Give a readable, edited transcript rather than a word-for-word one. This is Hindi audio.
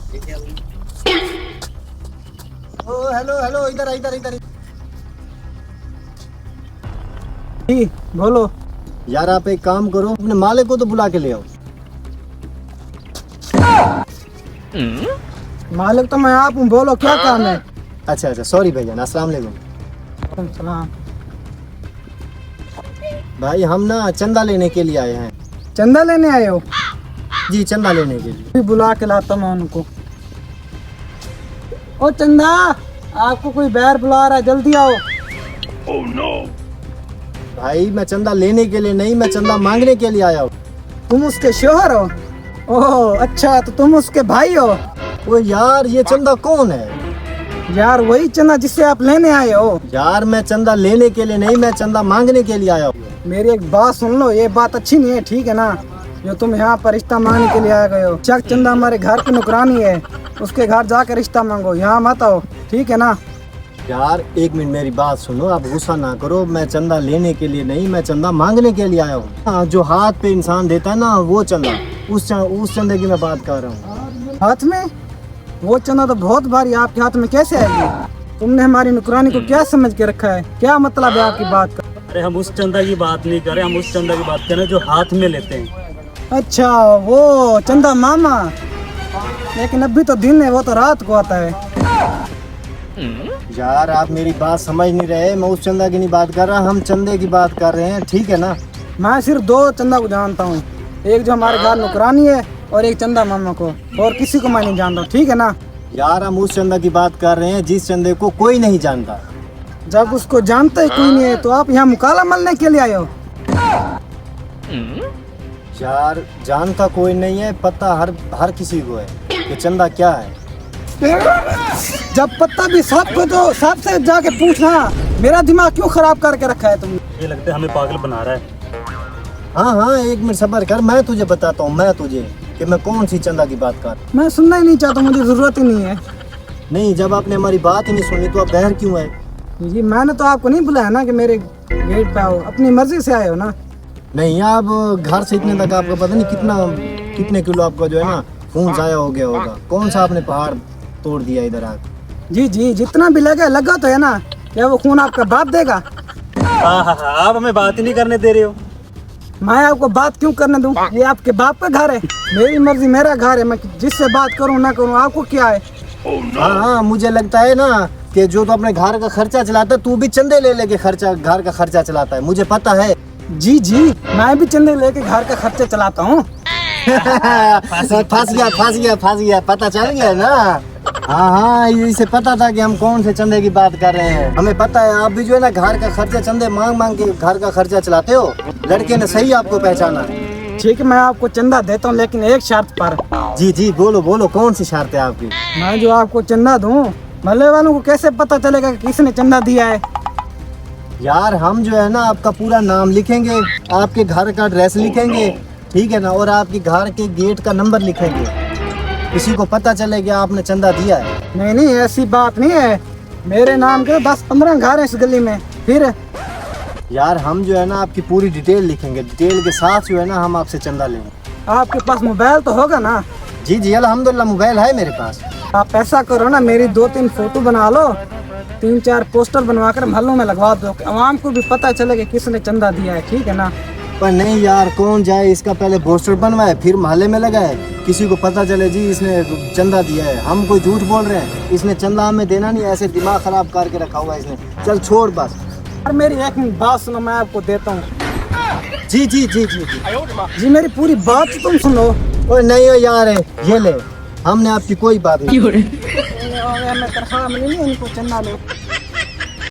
ओ हेलो हेलो, इधर इधर इधर। जी बोलो। यार आप एक काम करो, अपने मालिक को तो बुला के ले आओ। मालिक तो मैं आप हूँ, बोलो क्या काम है। अच्छा अच्छा, सॉरी भाईजान, अस्सलाम वालेकुम। सलाम। भाई हम ना चंदा लेने के लिए आए हैं। चंदा लेने आए हो? जी चंदा लेने के लिए। भी बुला के लाता मैं उनको। ओ चंदा, आपको कोई बैर बुला रहा है, जल्दी आओ। भाई मैं चंदा लेने के लिए नहीं, मैं चंदा मांगने के लिए आया हूँ। तुम उसके शोहर हो? ओह अच्छा, तो तुम उसके भाई हो? ओ यार ये चंदा कौन है? यार वही चंदा जिससे आप लेने आए हो। यार मैं चंदा लेने के लिए नहीं, मैं चंदा मांगने के लिए आया हूँ। मेरी एक बात सुन लो, ये बात अच्छी नहीं है, ठीक है ना? जो तुम यहाँ पर रिश्ता मांगने के लिए आए गए हो, चक चंदा हमारे घर की नौकरानी है, उसके घर जाकर रिश्ता मांगो, यहाँ मत आओ, ठीक है ना? यार एक मिनट मेरी बात सुनो, आप गुस्सा ना करो। मैं चंदा लेने के लिए नहीं, मैं चंदा मांगने के लिए आया हूँ। हाँ, जो हाथ पे इंसान देता है ना वो चंदा, उस चंदे की मैं बात कर रहा हूँ। हाथ में? वो चंदा तो बहुत भारी, आपके हाथ में कैसे आएगी? तुमने हमारी नौकरानी को क्या समझ के रखा है? क्या मतलब है आपकी बात का? अरे हम उस चंदा की बात नहीं कर रहे, हम उस चंदा की बात कर रहे हैं जो हाथ में लेते हैं। अच्छा वो चंदा मामा, लेकिन अभी तो दिन है, वो तो रात को आता है। यार आप मेरी बात समझ नहीं रहे, मैं उस चंदा की नहीं बात कर रहा, हम चंदे की बात कर रहे हैं, ठीक है ना? मैं सिर्फ दो चंदा को जानता हूँ, एक जो हमारे घर नौकरानी है और एक चंदा मामा को, और किसी को मैं नहीं जानता, ठीक है ना? यार हम उस चंदा की बात कर रहे हैं जिस चंदे को कोई नहीं जानता। जब उसको जानता ही कोई नहीं है तो आप यहाँ मुकाला मलने के लिए आए हो? यार जानता कोई नहीं है, पता हर किसी को है कि चंदा क्या है। जब पता भी सबको तो सबसे जाके पूछना, मेरा दिमाग क्यों खराब करके रखा है तुमने? ये लगता है हमें पागल बना रहा है। हाँ हाँ एक मिनट सब्र कर, मैं तुझे बताता हूँ, मैं तुझे कि मैं कौन सी चंदा की बात कर। मैं सुनना ही नहीं चाहता, मुझे जरूरत ही नहीं है। नहीं, जब आपने हमारी बात ही नहीं सुनी तो आप बहर क्यों आए? जी मैंने तो आपको नहीं बुलाया ना कि मेरे गेट पे आओ, अपनी मर्जी से आए हो ना? नहीं, आप घर से इतने तक आपका पता नहीं कितने किलो आपका जो है ना खून जाया हो गया होगा। कौन सा आपने पहाड़ तोड़ दिया इधर आके? जी जी, जितना भी लगा तो है ना, क्या वो खून आपका बाप देगा? हाँ, आप हमें बात ही नहीं करने दे रहे हो। मैं आपको बात क्यों करने दूं? ये आपके बाप का घर है, मेरी मर्जी मेरा घर है, मैं जिससे बात करूं ना करूं, आपको क्या है? हाँ हाँ, मुझे लगता है ना कि जो तो अपने घर का खर्चा चलाता है, तू भी चंदे ले लेके घर का खर्चा चलाता है, मुझे पता है। जी जी, मैं भी चंदे लेके घर का खर्चा चलाता हूँ। फंस गया, पता चल गया ना? हाँ हाँ, इसे पता था कि हम कौन से चंदे की बात कर रहे हैं। हमें पता है आप भी जो है ना घर का खर्चा चंदे मांग मांग के घर का खर्चा चलाते हो। लड़के ने सही आपको पहचाना। ठीक है, मैं आपको चंदा देता हूँ, लेकिन एक शर्त पर। जी जी बोलो बोलो, कौन सी शर्त है आपकी? मैं जो आपको चंदा दूँ, मोहल्ले वालों को कैसे पता चलेगा कि किसने चंदा दिया है? यार हम जो है ना आपका पूरा नाम लिखेंगे, आपके घर का एड्रेस लिखेंगे, ठीक है ना, और आपके घर के गेट का नंबर लिखेंगे, किसी को पता चले कि आपने चंदा दिया है। नहीं नहीं, ऐसी बात नहीं है, मेरे नाम के 10-15 घर हैं इस गली में। फिर यार हम जो है ना आपकी पूरी डिटेल लिखेंगे, डिटेल के साथ जो है ना हम आपसे चंदा लेंगे। आपके पास मोबाइल तो होगा ना? जी जी अल्हम्दुलिल्लाह मोबाइल है मेरे पास। आप ऐसा करो ना, मेरी 2-3 फोटो बना लो, 3-4 पोस्टर बनवा कर मोहल्लों में लगवा दो, आवाम को भी पता चले कि किसने चंदा दिया है, ठीक है ना? पर नहीं यार, कौन जाए, इसका पहले पोस्टर बनवाए फिर मोहल्ले में लगाए, किसी को पता चले जी इसने चंदा दिया है। हम कोई झूठ बोल रहे हैं? इसने चंदा हमें देना नहीं, ऐसे दिमाग खराब करके रखा हुआ है इसने। चल छोड़ बस। और मेरी एक बात सुनो, मैं आपको देता हूँ। जी जी जी जी जी जी मेरी पूरी बात तो तुम सुनो। ओए नहीं हो यार, ये ले, हमने आपकी कोई बात नहीं। मैं तनख्वाह मिली नहीं, इनको चंदा ले।